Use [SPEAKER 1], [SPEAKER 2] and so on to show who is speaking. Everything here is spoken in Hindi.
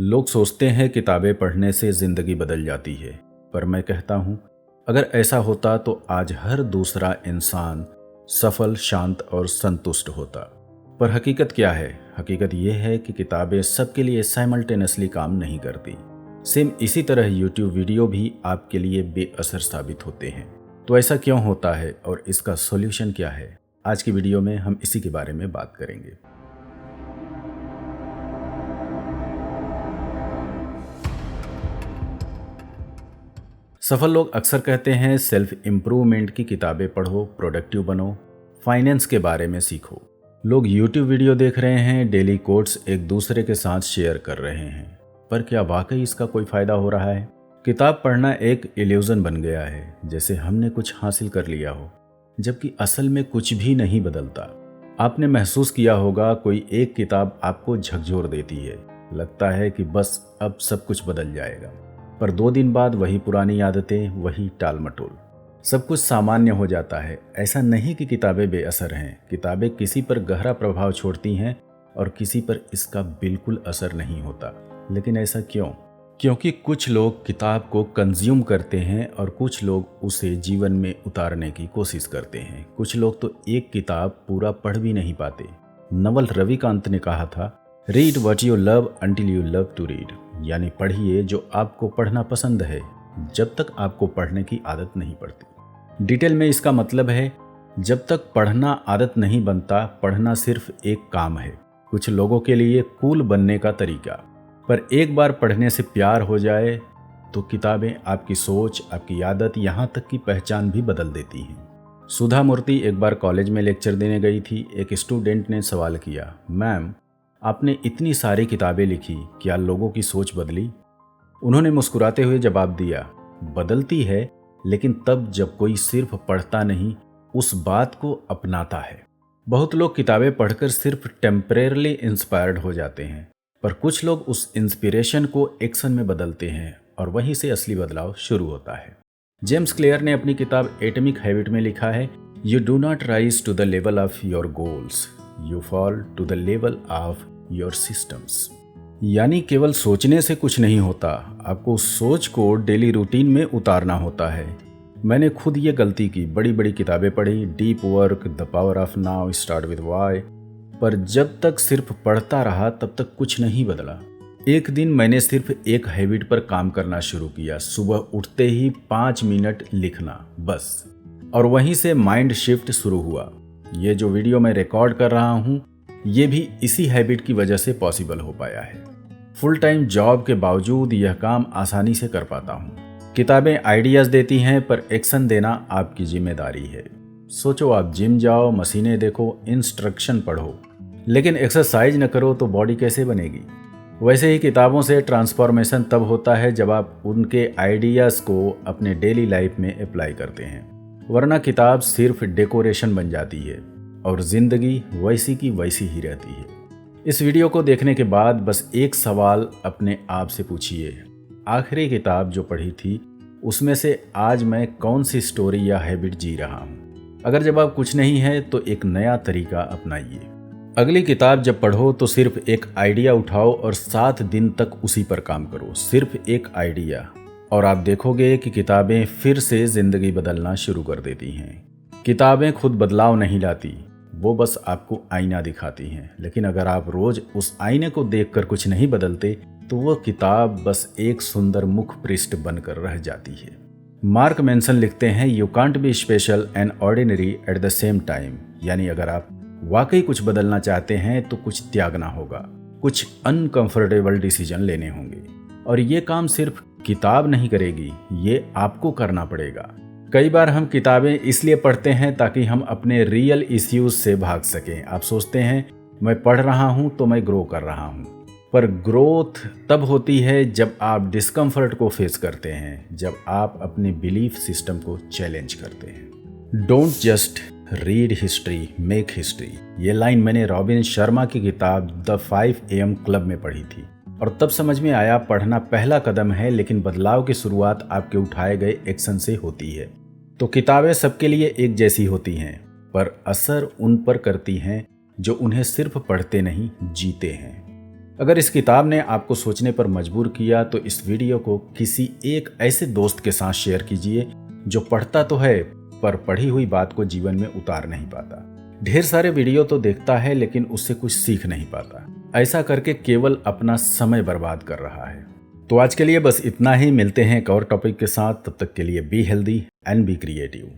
[SPEAKER 1] लोग सोचते हैं किताबें पढ़ने से ज़िंदगी बदल जाती है, पर मैं कहता हूँ अगर ऐसा होता तो आज हर दूसरा इंसान सफल, शांत और संतुष्ट होता। पर हकीकत क्या है? हकीकत यह है कि किताबें सबके लिए साइमल्टेनियसली काम नहीं करती। सेम इसी तरह यूट्यूब वीडियो भी आपके लिए बेअसर साबित होते हैं। तो ऐसा क्यों होता है और इसका सॉल्यूशन क्या है? आज की वीडियो में हम इसी के बारे में बात करेंगे। सफल लोग अक्सर कहते हैं सेल्फ इम्प्रूवमेंट की किताबें पढ़ो, प्रोडक्टिव बनो, फाइनेंस के बारे में सीखो। लोग यूट्यूब वीडियो देख रहे हैं, डेली कोट्स एक दूसरे के साथ शेयर कर रहे हैं, पर क्या वाकई इसका कोई फायदा हो रहा है? किताब पढ़ना एक इल्यूजन बन गया है, जैसे हमने कुछ हासिल कर लिया हो, जबकि असल में कुछ भी नहीं बदलता। आपने महसूस किया होगा कोई एक किताब आपको झकझोर देती है, लगता है कि बस अब सब कुछ बदल जाएगा, पर 2 दिन बाद वही पुरानी आदतें, वही टाल मटोल, सब कुछ सामान्य हो जाता है। ऐसा नहीं कि किताबें बेअसर हैं, किताबें किसी पर गहरा प्रभाव छोड़ती हैं और किसी पर इसका बिल्कुल असर नहीं होता। लेकिन ऐसा क्यों? क्योंकि कुछ लोग किताब को कंज्यूम करते हैं और कुछ लोग उसे जीवन में उतारने की कोशिश करते हैं। कुछ लोग तो एक किताब पूरा पढ़ भी नहीं पाते। नवल रविकांत ने कहा था, read what you love until you love to read, यानी पढ़िए जो आपको पढ़ना पसंद है जब तक आपको पढ़ने की आदत नहीं पड़ती। डिटेल में इसका मतलब है जब तक पढ़ना आदत नहीं बनता, पढ़ना सिर्फ एक काम है, कुछ लोगों के लिए कूल बनने का तरीका। पर एक बार पढ़ने से प्यार हो जाए तो किताबें आपकी सोच, आपकी आदत, यहाँ तक कि पहचान भी बदल देती हैं। सुधा मूर्ति एक बार कॉलेज में लेक्चर देने गई थी। एक स्टूडेंट ने सवाल किया, मैम आपने इतनी सारी किताबें लिखी, क्या लोगों की सोच बदली? उन्होंने मुस्कुराते हुए जवाब दिया, बदलती है, लेकिन तब जब कोई सिर्फ पढ़ता नहीं, उस बात को अपनाता है। बहुत लोग किताबें पढ़कर सिर्फ टेम्परेरली इंस्पायर्ड हो जाते हैं, पर कुछ लोग उस इंस्पिरेशन को एक्शन में बदलते हैं और वहीं से असली बदलाव शुरू होता है। जेम्स क्लियर ने अपनी किताब एटॉमिक हैबिट में लिखा है, you do not rise to the level of your goals, you fall to the level of your systems. यानी केवल सोचने से कुछ नहीं होता, आपको उस सोच को डेली रूटीन में उतारना होता है। मैंने खुद ये गलती की, बड़ी बड़ी किताबें पढ़ी, deep work, the power of now, start with why, पर जब तक सिर्फ पढ़ता रहा तब तक कुछ नहीं बदला। एक दिन मैंने सिर्फ एक हैबिट पर काम करना शुरू किया, सुबह उठते ही 5 मिनट लिखना, बस। और वहीं से माइंड शिफ्ट शुरू हुआ। ये जो वीडियो मैं रिकॉर्ड कर रहा हूँ, ये भी इसी हैबिट की वजह से पॉसिबल हो पाया है। फुल टाइम जॉब के बावजूद यह काम आसानी से कर पाता हूँ। किताबें आइडियाज़ देती हैं, पर एक्शन देना आपकी जिम्मेदारी है। सोचो आप जिम जाओ, मशीनें देखो, इंस्ट्रक्शन पढ़ो, लेकिन एक्सरसाइज न करो तो बॉडी कैसे बनेगी? वैसे ही किताबों से ट्रांसफॉर्मेशन तब होता है जब आप उनके आइडियाज़ को अपने डेली लाइफ में अप्लाई करते हैं, वरना किताब सिर्फ डेकोरेशन बन जाती है और ज़िंदगी वैसी की वैसी ही रहती है। इस वीडियो को देखने के बाद बस एक सवाल अपने आप से पूछिए, आखिरी किताब जो पढ़ी थी उसमें से आज मैं कौन सी स्टोरी या हैबिट जी रहा हूँ? अगर जवाब कुछ नहीं है तो एक नया तरीका अपनाइए। अगली किताब जब पढ़ो तो सिर्फ एक आइडिया उठाओ और 7 दिन तक उसी पर काम करो, सिर्फ एक आइडिया, और आप देखोगे कि किताबें फिर से ज़िंदगी बदलना शुरू कर देती हैं। किताबें खुद बदलाव नहीं लाती, वो बस आपको आईना दिखाती हैं। लेकिन अगर आप रोज उस आईने को देखकर कुछ नहीं बदलते तो वो किताब बस एक सुंदर मुख पृष्ठ बनकर रह जाती है। मार्क मेंसन लिखते हैं, you can't be special and ordinary at the same time, यानी अगर आप वाकई कुछ बदलना चाहते हैं तो कुछ त्यागना होगा, कुछ अनकंफर्टेबल डिसीजन लेने होंगे, और ये काम सिर्फ किताब नहीं करेगी, ये आपको करना पड़ेगा। कई बार हम किताबें इसलिए पढ़ते हैं ताकि हम अपने रियल इश्यूज से भाग सकें। आप सोचते हैं मैं पढ़ रहा हूं तो मैं ग्रो कर रहा हूं, पर ग्रोथ तब होती है जब आप डिस्कम्फर्ट को फेस करते हैं, जब आप अपने बिलीफ सिस्टम को चैलेंज करते हैं। Don't just read history, make history, ये लाइन मैंने रॉबिन शर्मा की किताब द 5 AM क्लब में पढ़ी थी, और तब समझ में आया पढ़ना पहला कदम है, लेकिन बदलाव की शुरुआत आपके उठाए गए एक्शन से होती है। तो किताबें सबके लिए एक जैसी होती हैं, पर असर उन पर करती हैं जो उन्हें सिर्फ पढ़ते नहीं, जीते हैं। अगर इस किताब ने आपको सोचने पर मजबूर किया तो इस वीडियो को किसी एक ऐसे दोस्त के साथ शेयर कीजिए जो पढ़ता तो है पर पढ़ी हुई बात को जीवन में उतार नहीं पाता। ढेर सारे वीडियो तो देखता है लेकिन उससे कुछ सीख नहीं पाता। ऐसा करके केवल अपना समय बर्बाद कर रहा है। तो आज के लिए बस इतना ही। मिलते हैं एक और टॉपिक के साथ। तब तक के लिए be healthy and be creative.